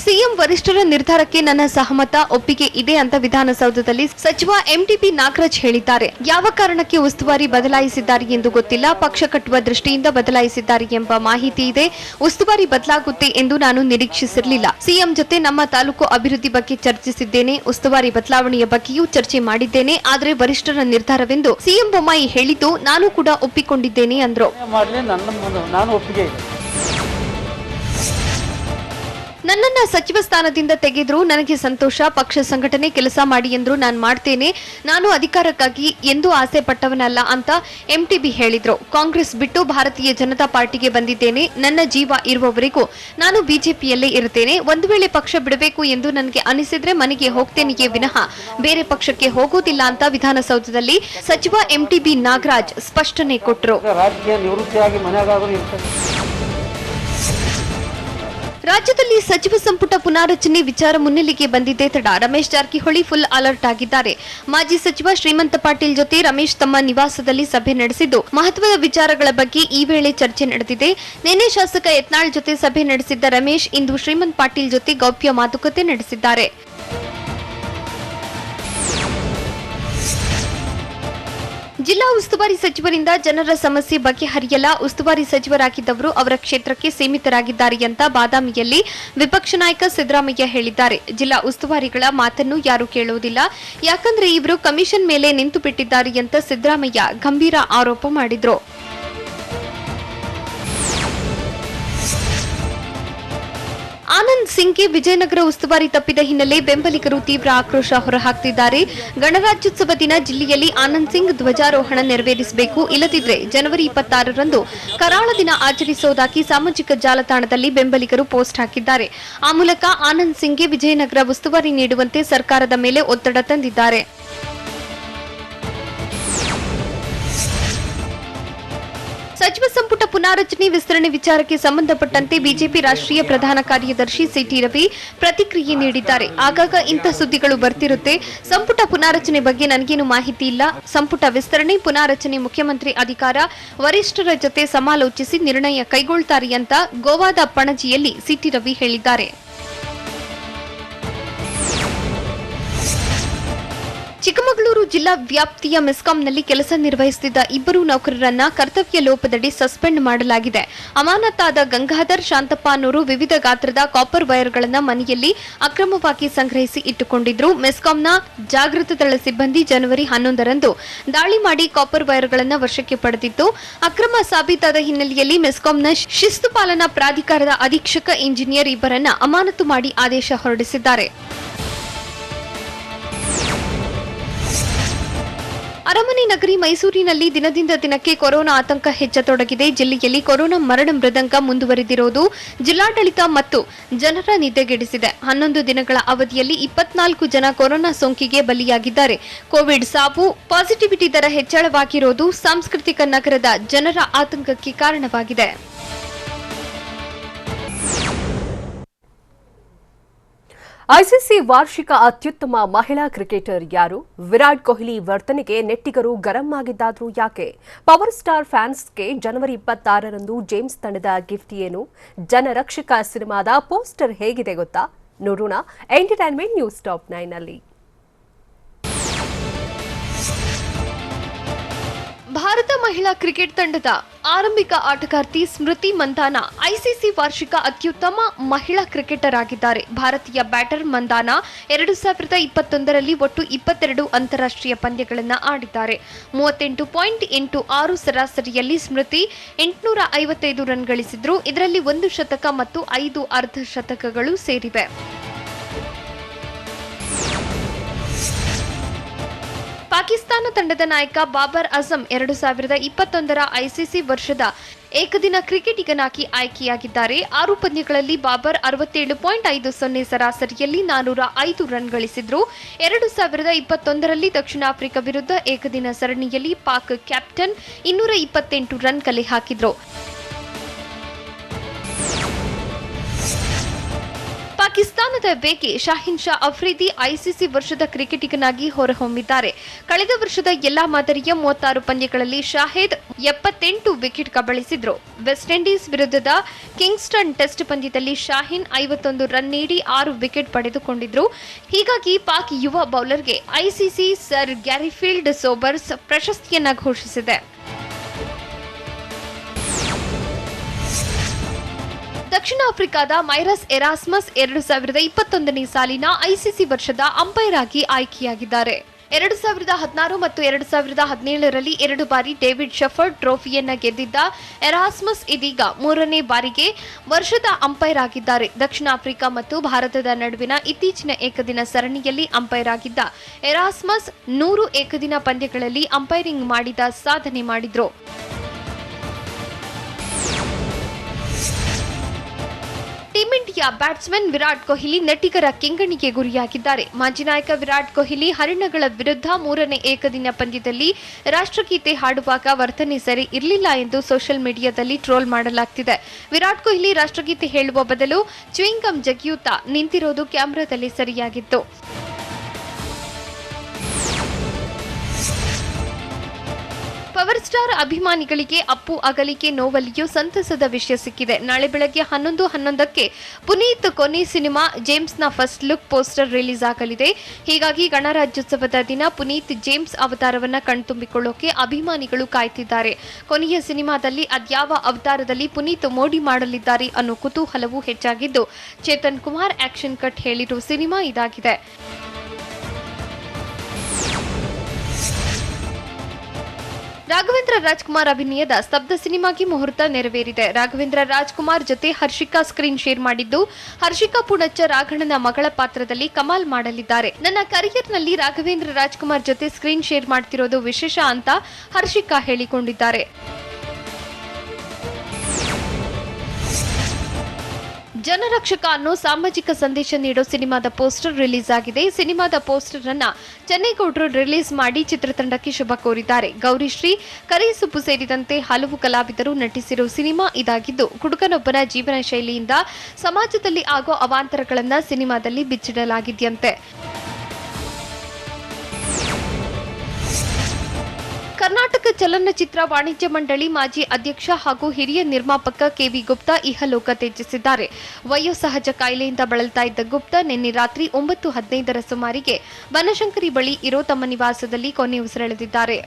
ಸಿಎಂ ವರಿಷ್ಠರ ನಿರ್ಧಾರಕ್ಕೆ ನನ್ನ ಸಹಮತ ಒಪ್ಪಿಗೆ ಇದೆ ಅಂತ ವಿಧಾನಸೌಧದಲ್ಲಿ ಸಚಿವ ಎಂಟಿಬಿ ನಾಗರಾಜ್ ಹೇಳಿದ್ದಾರೆ. ಯಾವ ಕಾರಣಕ್ಕೆ ಉಸ್ತುವಾರಿ ಬದಲಾಯಿಸಿದ್ದಾರೆ ಎಂದು ಗೊತ್ತಿಲ್ಲ. ಪಕ್ಷ ಕಟ್ಟುವ ದೃಷ್ಟಿಯಿಂದ ಬದಲಾಯಿಸಿದ್ದಾರೆ ಎಂಬ ಮಾಹಿತಿ ಇದೆ. ಉಸ್ತುವಾರಿ ಬದಲಾಗುತ್ತೆ ಎಂದು ನಾನು ನಿರೀಕ್ಷಿಸಿರಲಿಲ್ಲ. ಸಿಎಂ ಜೊತೆ ನಮ್ಮ ತಾಲೂಕು ಅಭಿವೃದ್ಧಿ ಬಗ್ಗೆ ಚರ್ಚಿಸಿದ್ದೇನೆ. ಉಸ್ತುವಾರಿ ಬದಲಾವಣೆಯ ಬಗ್ಗೆಯೂ ಚರ್ಚೆ ಮಾಡಿದ್ದೇನೆ. ಆದರೆ ವರಿಷ್ಠರ ನಿರ್ಧಾರವೆಂದು ಸಿಎಂ ಬೊಮ್ಮಾಯಿ ಹೇಳಿದ್ದು ನಾನು ಕೂಡ ಒಪ್ಪಿಕೊಂಡಿದ್ದೇನೆ ಅಂದ್ರು. ನನ್ನನ್ನ ಸಚಿವ ಸ್ಥಾನದಿಂದ ತೆಗೆದ್ರು ನನಗೆ ಸಂತೋಷ. ಪಕ್ಷ ಸಂಘಟನೆ ಕೆಲಸ ಮಾಡಿ ಎಂದ್ರು ನಾನು ಮಾಡ್ತೇನೆ. ನಾನು ಅಧಿಕಾರಕ್ಕಾಗಿ ಎಂದೂ ಆಸೆ ಪಟ್ಟವನಲ್ಲ ಅಂತ ಎಂಟಿಬಿ ಹೇಳಿದ್ರು. ಕಾಂಗ್ರೆಸ್ ಬಿಟ್ಟು ಭಾರತೀಯ ಜನತಾ ಪಾರ್ಟಿಗೆ ಬಂದಿದ್ದೇನೆ. ನನ್ನ ಜೀವ ಇರುವವರೆಗೂ ನಾನು ಬಿಜೆಪಿಯಲ್ಲೇ ಇರುತ್ತೇನೆ. ಒಂದು ವೇಳೆ ಪಕ್ಷ ಬಿಡಬೇಕು ಎಂದು ನನಗೆ ಅನಿಸಿದ್ರೆ ಮನೆಗೆ ಹೋಗ್ತೇನೆಯೇ ವಿನಃ ಬೇರೆ ಪಕ್ಷಕ್ಕೆ ಹೋಗೋದಿಲ್ಲ ಅಂತ ವಿಧಾನಸೌಧದಲ್ಲಿ ಸಚಿವ ಎಂಟಿಬಿ ನಾಗರಾಜ್ ಸ್ಪಷ್ಟನೆ ಕೊಟ್ಟರು. ರಾಜ್ಯದಲ್ಲಿ ಸಚಿವ ಸಂಪುಟ ಪುನಾರಚನೆ ವಿಚಾರ ಮುನ್ನೆಲೆಗೆ ಬಂದಿದೆ ತಡ. ರಮೇಶ್ ಜಾರಕಿಹೊಳಿ ಫುಲ್ ಅಲರ್ಟ್ ಆಗಿದ್ದಾರೆ. ಮಾಜಿ ಸಚಿವ ಶ್ರೀಮಂತ ಪಾಟೀಲ್ ಜೊತೆ ರಮೇಶ್ ತಮ್ಮ ನಿವಾಸದಲ್ಲಿ ಸಭೆ ನಡೆಸಿದ್ದು ಮಹತ್ವದ ವಿಚಾರಗಳ ಬಗ್ಗೆ ಈ ವೇಳೆ ಚರ್ಚೆ ನಡೆದಿದೆ. ನಿನ್ನೆ ಶಾಸಕ ಯತ್ನಾಳ್ ಜೊತೆ ಸಭೆ ನಡೆಸಿದ್ದ ರಮೇಶ್ ಇಂದು ಶ್ರೀಮಂತ್ ಪಾಟೀಲ್ ಜೊತೆ ಗೌಪ್ಯ ಮಾತುಕತೆ ನಡೆಸಿದ್ದಾರೆ. ಜಿಲ್ಲಾ ಉಸ್ತುವಾರಿ ಸಚಿವರಿಂದ ಜನರ ಸಮಸ್ಯೆ ಬಗೆಹರಿಯಲ್ಲ. ಉಸ್ತುವಾರಿ ಸಚಿವರಾಗಿದ್ದವರು ಅವರ ಕ್ಷೇತ್ರಕ್ಕೆ ಸೀಮಿತರಾಗಿದ್ದಾರೆ ಅಂತ ಬಾದಾಮಿಯಲ್ಲಿ ವಿಪಕ್ಷ ನಾಯಕ ಸಿದ್ದರಾಮಯ್ಯ ಹೇಳಿದ್ದಾರೆ. ಜಿಲ್ಲಾ ಉಸ್ತುವಾರಿಗಳ ಮಾತನ್ನು ಯಾರೂ ಕೇಳುವುದಿಲ್ಲ, ಯಾಕಂದ್ರೆ ಇವರು ಕಮಿಷನ್ ಮೇಲೆ ನಿಂತು ಬಿಟ್ಟಿದ್ದಾರೆ ಅಂತ ಸಿದ್ದರಾಮಯ್ಯ ಗಂಭೀರ ಆರೋಪ ಮಾಡಿದ್ರು. ಆನಂದ್ ಸಿಂಗ್ಗೆ ವಿಜಯನಗರ ಉಸ್ತುವಾರಿ ತಪ್ಪಿದ ಹಿನ್ನೆಲೆ ಬೆಂಬಲಿಗರು ತೀವ್ರ ಆಕ್ರೋಶ ಹೊರಹಾಕ್ತಿದ್ದಾರೆ. ಗಣರಾಜ್ಯೋತ್ಸವ ದಿನ ಜಿಲ್ಲೆಯಲ್ಲಿ ಆನಂದ್ ಸಿಂಗ್ ಧ್ವಜಾರೋಹಣ ನೆರವೇರಿಸಬೇಕು, ಇಲ್ಲದಿದ್ದರೆ ಜನವರಿ 26ರಂದು ಕರಾಳ ದಿನ ಆಚರಿಸುವುದಾಗಿ ಸಾಮಾಜಿಕ ಜಾಲತಾಣದಲ್ಲಿ ಬೆಂಬಲಿಗರು ಪೋಸ್ಟ್ ಹಾಕಿದ್ದಾರೆ. ಆ ಮೂಲಕ ಆನಂದ್ ಸಿಂಗ್ಗೆ ವಿಜಯನಗರ ಉಸ್ತುವಾರಿ ನೀಡುವಂತೆ ಸರ್ಕಾರದ ಮೇಲೆ ಒತ್ತಡ ತಂದಿದ್ದಾರೆ. ಸಚಿವ ಸಂಪುಟ ಪುನಾರಚನೆ ವಿಸ್ತರಣೆ ವಿಚಾರಕ್ಕೆ ಸಂಬಂಧಪಟ್ಟಂತೆ ಬಿಜೆಪಿ ರಾಷ್ಟ್ರೀಯ ಪ್ರಧಾನ ಕಾರ್ಯದರ್ಶಿ ಸಿಟಿ ರವಿ ಪ್ರತಿಕ್ರಿಯೆ ನೀಡಿದ್ದಾರೆ. ಆಗಾಗ ಇಂಥ ಸುದ್ದಿಗಳು ಬರ್ತಿರುತ್ತೆ. ಸಂಪುಟ ಪುನಾರಚನೆ ಬಗ್ಗೆ ನನಗೇನು ಮಾಹಿತಿ ಇಲ್ಲ. ಸಂಪುಟ ವಿಸ್ತರಣೆ ಪುನಾರಚನೆ ಮುಖ್ಯಮಂತ್ರಿ ಅಧಿಕಾರ ವರಿಷ್ಠರ ಜೊತೆ ಸಮಾಲೋಚಿಸಿ ನಿರ್ಣಯ ಕೈಗೊಳ್ತಾರೆ ಅಂತ ಗೋವಾದ ಪಣಜಿಯಲ್ಲಿ ಸಿಟಿ ರವಿ ಹೇಳಿದ್ದಾರೆ. ಚಿಕ್ಕಮಗಳೂರು ಜಿಲ್ಲಾ ವ್ಯಾಪ್ತಿಯ ಮೆಸ್ಕಾಂನಲ್ಲಿ ಕೆಲಸ ನಿರ್ವಹಿಸುತ್ತಿದ್ದ ಇಬ್ಬರು ನೌಕರರನ್ನ ಕರ್ತವ್ಯ ಲೋಪದಡಿ ಸಸ್ಪೆಂಡ್ ಮಾಡಲಾಗಿದೆ. ಅಮಾನತಾದ ಗಂಗಾಧರ್ ಶಾಂತಪ್ಪ ಅನ್ನೋರು ವಿವಿಧ ಗಾತ್ರದ ಕಾಪರ್ ವೈರ್ಗಳನ್ನು ಮನೆಯಲ್ಲಿ ಅಕ್ರಮವಾಗಿ ಸಂಗ್ರಹಿಸಿ ಇಟ್ಟುಕೊಂಡಿದ್ರು. ಮೆಸ್ಕಾಂನ ಜಾಗೃತ ದಳ ಸಿಬ್ಬಂದಿ ಜನವರಿ 11ರಂದು ದಾಳಿ ಮಾಡಿ ಕಾಪರ್ ವೈರ್ಗಳನ್ನು ವಶಕ್ಕೆ ಪಡೆದಿತ್ತು. ಅಕ್ರಮ ಸಾಬೀತಾದ ಹಿನ್ನೆಲೆಯಲ್ಲಿ ಮೆಸ್ಕಾಂನ ಶಿಸ್ತು ಪಾಲನಾ ಪ್ರಾಧಿಕಾರದ ಅಧೀಕ್ಷಕ ಇಂಜಿನಿಯರ್ ಇಬ್ಬರನ್ನ ಅಮಾನತು ಮಾಡಿ ಆದೇಶ ಹೊರಡಿಸಿದ್ದಾರೆ. ಅರಮನೆ ನಗರಿ ಮೈಸೂರಿನಲ್ಲಿ ದಿನದಿಂದ ದಿನಕ್ಕೆ ಕೊರೋನಾ ಆತಂಕ ಹೆಚ್ಚತೊಡಗಿದೆ. ಜಿಲ್ಲೆಯಲ್ಲಿ ಕೊರೋನಾ ಮರಣ ಮೃದಂಗ ಮುಂದುವರೆದಿರುವುದು ಜಿಲ್ಲಾಡಳಿತ ಮತ್ತು ಜನರ ನಿದ್ದೆಗೆಡಿಸಿದೆ. 11 ದಿನಗಳ ಅವಧಿಯಲ್ಲಿ 24 ಜನ ಕೊರೋನಾ ಸೋಂಕಿಗೆ ಬಲಿಯಾಗಿದ್ದಾರೆ. ಕೋವಿಡ್ ಸಾವು ಪಾಸಿಟಿವಿಟಿ ದರ ಹೆಚ್ಚಳವಾಗಿರುವುದು ಸಾಂಸ್ಕೃತಿಕ ನಗರದ ಜನರ ಆತಂಕಕ್ಕೆ ಕಾರಣವಾಗಿದೆ. ಐಸಿಸಿ ವಾರ್ಷಿಕ ಅತ್ಯುತ್ತಮ ಮಹಿಳಾ ಕ್ರಿಕೆಟರ್ ಯಾರು? ವಿರಾಟ್ ಕೊಹ್ಲಿ ವರ್ತನೆಗೆ ನೆಟ್ಟಿಗರು ಗರಂ ಆಗಿದ್ದಾದ್ರೂ ಯಾಕೆ? ಪವರ್ ಸ್ಟಾರ್ ಫ್ಯಾನ್ಸ್ಗೆ ಜನವರಿ 26ರಂದು ಜೇಮ್ಸ್ ತಂಡದ ಗಿಫ್ಟ್ ಏನು? ಜನರಕ್ಷಕ ಸಿನಿಮಾದ ಪೋಸ್ಟರ್ ಹೇಗಿದೆ ಗೊತ್ತಾ? ನೋಡೋಣ ಎಂಟರ್ಟೈನ್ಮೆಂಟ್ ನ್ಯೂಸ್ ಟಾಪ್ 9 ನಲ್ಲಿ. ಭಾರತ ಮಹಿಳಾ ಕ್ರಿಕೆಟ್ ತಂಡದ ಆರಂಭಿಕ ಆಟಗಾರ್ತಿ ಸ್ಮೃತಿ ಮಂದಾನ ಐಸಿಸಿ ವಾರ್ಷಿಕ ಅತ್ಯುತ್ತಮ ಮಹಿಳಾ ಕ್ರಿಕೆಟರ್ ಆಗಿದ್ದಾರೆ. ಭಾರತೀಯ ಬ್ಯಾಟರ್ ಮಂದಾನ 2021ರಲ್ಲಿ ಒಟ್ಟು 22 ಅಂತಾರಾಷ್ಟ್ರೀಯ ಪಂದ್ಯಗಳನ್ನು ಆಡಿದ್ದಾರೆ. 38.86 ಸರಾಸರಿಯಲ್ಲಿ ಸ್ಮೃತಿ 855 ರನ್ ಗಳಿಸಿದ್ರು. ಇದರಲ್ಲಿ 1 ಶತಕ ಮತ್ತು 5 ಅರ್ಧ ಶತಕಗಳು ಸೇರಿವೆ. ಪಾಕಿಸ್ತಾನ ತಂಡದ ನಾಯಕ ಬಾಬರ್ ಅಜಂ 2021ರ ಐಸಿಸಿ ವರ್ಷದ ಏಕದಿನ ಕ್ರಿಕೆಟಿಗನಾಗಿ ಆಯ್ಕೆಯಾಗಿದ್ದಾರೆ. 6 ಪಂದ್ಯಗಳಲ್ಲಿ ಬಾಬರ್ 67.50 ಸರಾಸರಿಯಲ್ಲಿ 405 ರನ್ ಗಳಿಸಿದ್ರು. 2021ರಲ್ಲಿ ದಕ್ಷಿಣ ಆಫ್ರಿಕಾ ವಿರುದ್ಧ ಏಕದಿನ ಸರಣಿಯಲ್ಲಿ ಪಾಕ್ ಕ್ಯಾಪ್ಟನ್ 228 ರನ್ ಕಲೆ ಹಾಕಿದ್ರು. ಪಾಕಿಸ್ತಾನದ ವೇಗಿ ಶಾಹಿನ್ ಶಾ ಅಫ್ರಿದಿ ಐಸಿಸಿ ವರ್ಷದ ಕ್ರಿಕೆಟಿಗನಾಗಿ ಹೊರಹೊಮ್ಮಿದ್ದಾರೆ. ಕಳೆದ ವರ್ಷದ ಎಲ್ಲಾ ಮಾದರಿಯ 36 ಪಂದ್ಯಗಳಲ್ಲಿ ಶಾಹಿದ್ 78 ವಿಕೆಟ್ ಕಬಳಿಸಿದ್ರು. ವೆಸ್ಟ್ ಇಂಡೀಸ್ ವಿರುದ್ಧದ ಕಿಂಗ್ಸ್ಟನ್ ಟೆಸ್ಟ್ ಪಂದ್ಯದಲ್ಲಿ ಶಾಹಿನ್ 51 ರನ್ ನೀಡಿ 6 ವಿಕೆಟ್ ಪಡೆದುಕೊಂಡಿದ್ರು. ಹೀಗಾಗಿ ಪಾಕ್ ಯುವ ಬೌಲರ್ಗೆ ಐಸಿಸಿ ಸರ್ ಗ್ಯಾರಿಫೀಲ್ಡ್ ಸೋಬರ್ಸ್ ಪ್ರಶಸ್ತಿಯನ್ನ ಘೋಷಿಸಿದೆ. ದಕ್ಷಿಣ ಆಫ್ರಿಕಾದ ಮೈರಸ್ ಎರಾಸ್ಮಸ್ 2021ನೇ ಸಾಲಿನ ಐಸಿಸಿ ವರ್ಷದ ಅಂಪೈರ್ ಆಗಿ ಆಯ್ಕೆಯಾಗಿದ್ದಾರೆ. 2016 ಮತ್ತು 2017ರಲ್ಲಿ 2 ಬಾರಿ ಡೇವಿಡ್ ಶೆಫರ್ಡ್ ಟ್ರೋಫಿಯನ್ನ ಗೆದ್ದಿದ್ದ ಎರಾಸ್ಮಸ್ ಇದೀಗ 3ನೇ ಬಾರಿಗೆ ವರ್ಷದ ಅಂಪೈರ್ ಆಗಿದ್ದಾರೆ. ದಕ್ಷಿಣ ಆಫ್ರಿಕಾ ಮತ್ತು ಭಾರತದ ನಡುವಿನ ಇತ್ತೀಚಿನ ಏಕದಿನ ಸರಣಿಯಲ್ಲಿ ಅಂಪೈರ್ ಆಗಿದ್ದ ಎರಾಸ್ಮಸ್ 100 ಏಕದಿನ ಪಂದ್ಯಗಳಲ್ಲಿ ಅಂಪೈರಿಂಗ್ ಮಾಡಿದ ಸಾಧನೆ ಮಾಡಿದ್ರು. Team India batsman Virat Kohli ನೆಟ್ಟಿಗರ ಕೆಂಗಣ್ಣಿಗೆ ಗುರಿಯಾಗಿದ್ದಾರೆ. ಮಾಜಿ ನಾಯಕ ವಿರಾಟ್ ಕೊಹ್ಲಿ ಹರಿಣಗಳ ವಿರುದ್ಧ 3ನೇ ಏಕದಿನ ಪಂದ್ಯದಲ್ಲಿ ರಾಷ್ಟ್ರಗೀತೆ ಹಾಡುವಾಗ ವರ್ತನೆ ಸರಿ ಇರಲಿಲ್ಲ ಎಂದು ಸೋಷಿಯಲ್ ಮೀಡಿಯಾದಲ್ಲಿ ಟ್ರೋಲ್ ಮಾಡಲಾಗ್ತಿದೆ. ವಿರಾಟ್ ಕೊಹ್ಲಿ ರಾಷ್ಟ್ರಗೀತೆ ಹೇಳುವ ಬದಲು ಚ್ಯೂಯಿಂಗಮ್ ಜಗಿಯುತ್ತಾ ನಿಂತಿರೋದು ಕ್ಯಾಮೆರಾದಲ್ಲಿ ಸರಿಯಾಗಿತ್ತು. ಪವರ್ ಸ್ಟಾರ್ ಅಭಿಮಾನಿಗಳಿಗೆ ಅಪ್ಪು ಅಗಲಿಕೆ ನೋವಲ್ಲಿಯೂ ಸಂತಸದ ವಿಷಯ ಸಿಕ್ಕಿದೆ. ನಾಳೆ ಬೆಳಗ್ಗೆ 11:11ಕ್ಕೆ ಪುನೀತ್ ಕೊನೆ ಸಿನಿಮಾ ಜೇಮ್ಸ್ನ ಫಸ್ಟ್ ಲುಕ್ ಪೋಸ್ಟರ್ ರಿಲೀಸ್ ಆಗಲಿದೆ. ಹೀಗಾಗಿ ಗಣರಾಜ್ಯೋತ್ಸವದ ದಿನ ಪುನೀತ್ ಜೇಮ್ಸ್ ಅವತಾರವನ್ನ ಕಣ್ತುಂಬಿಕೊಳ್ಳೋಕೆ ಅಭಿಮಾನಿಗಳು ಕಾಯ್ತಿದ್ದಾರೆ. ಕೊನೆಯ ಸಿನಿಮಾದಲ್ಲಿ ಅದ್ಯಾವ ಅವತಾರದಲ್ಲಿ ಪುನೀತ್ ಮೋಡಿ ಮಾಡಲಿದ್ದಾರೆ ಅನ್ನೋ ಕುತೂಹಲವೂ ಹೆಚ್ಚಾಗಿದ್ದು, ಚೇತನ್ ಕುಮಾರ್ ಆಕ್ಷನ್ ಕಟ್ ಹೇಳಿರೋ ಸಿನಿಮಾ ಇದಾಗಿದೆ. ರಾಘವೇಂದ್ರ ರಾಜ್ಕುಮಾರ್ ಅಭಿನಯದ ಸ್ತಬ್ಧ ಸಿನಿಮಾಗೆ ಮುಹೂರ್ತ ನೆರವೇರಿದೆ. ರಾಘವೇಂದ್ರ ರಾಜ್ಕುಮಾರ್ ಜೊತೆ ಹರ್ಷಿಕಾ ಸ್ಕ್ರೀನ್ ಶೇರ್ ಮಾಡಿದ್ದು, ಹರ್ಷಿಕಾ ಪುಣಚ್ಚ ರಾಘಣ್ಣನ ಮಗಳ ಪಾತ್ರದಲ್ಲಿ ಕಮಾಲ್ ಮಾಡಲಿದ್ದಾರೆ. ನನ್ನ ಕರಿಯರ್ನಲ್ಲಿ ರಾಘವೇಂದ್ರ ರಾಜ್ಕುಮಾರ್ ಜೊತೆ ಸ್ಕ್ರೀನ್ ಶೇರ್ ಮಾಡ್ತಿರೋದು ವಿಶೇಷ ಅಂತ ಹರ್ಷಿಕಾ ಹೇಳಿಕೊಂಡಿದ್ದಾರೆ. ಜನರಕ್ಷಕ ಅನ್ನೋ ಸಾಮಾಜಿಕ ಸಂದೇಶ ನೀಡೋ ಸಿನಿಮಾದ ಪೋಸ್ಟರ್ ರಿಲೀಸ್ ಆಗಿದೆ. ಸಿನಿಮಾದ ಪೋಸ್ಟರ್ ಅನ್ನ ಚೆನ್ನೈಗೌಡರು ರಿಲೀಸ್ ಮಾಡಿ ಚಿತ್ರತಂಡಕ್ಕೆ ಶುಭ ಕೋರಿದ್ದಾರೆ. ಗೌರಿಶ್ರೀ, ಕರಿಸುಬ್ಬು ಸೇರಿದಂತೆ ಹಲವು ಕಲಾವಿದರು ನಟಿಸಿರೋ ಸಿನಿಮಾ ಇದಾಗಿದ್ದು, ಹುಡುಗನೊಬ್ಬನ ಜೀವನ ಶೈಲಿಯಿಂದ ಸಮಾಜದಲ್ಲಿ ಆಗೋ ಅವಾಂತರಗಳನ್ನ ಸಿನಿಮಾದಲ್ಲಿ ಬಿಚ್ಚಿಡಲಾಗಿದೆಯಂತೆ. ಕರ್ನಾಟಕ ಚಲನಚಿತ್ರ ವಾಣಿಜ್ಯ ಮಂಡಳಿ ಮಾಜಿ ಅಧ್ಯಕ್ಷ ಹಾಗೂ ಹಿರಿಯ ನಿರ್ಮಾಪಕ ಕೆವಿ ಗುಪ್ತಾ ಇಹಲೋಕ ತ್ಯಜಿಸಿದ್ದಾರೆ. ವಯೋಸಹಜ ಕಾಯಿಲೆಯಿಂದ ಬಳಲ್ತಾ ಇದ್ದ ಗುಪ್ತಾ ನಿನ್ನೆ ರಾತ್ರಿ 9:15 ಸುಮಾರಿಗೆ ಬನಶಂಕರಿ ಬಳಿ ಇರೋ ತಮ್ಮ ನಿವಾಸದಲ್ಲಿ ಕೊನೆ ಉಸಿರೆಳೆದಿದ್ದಾರೆ.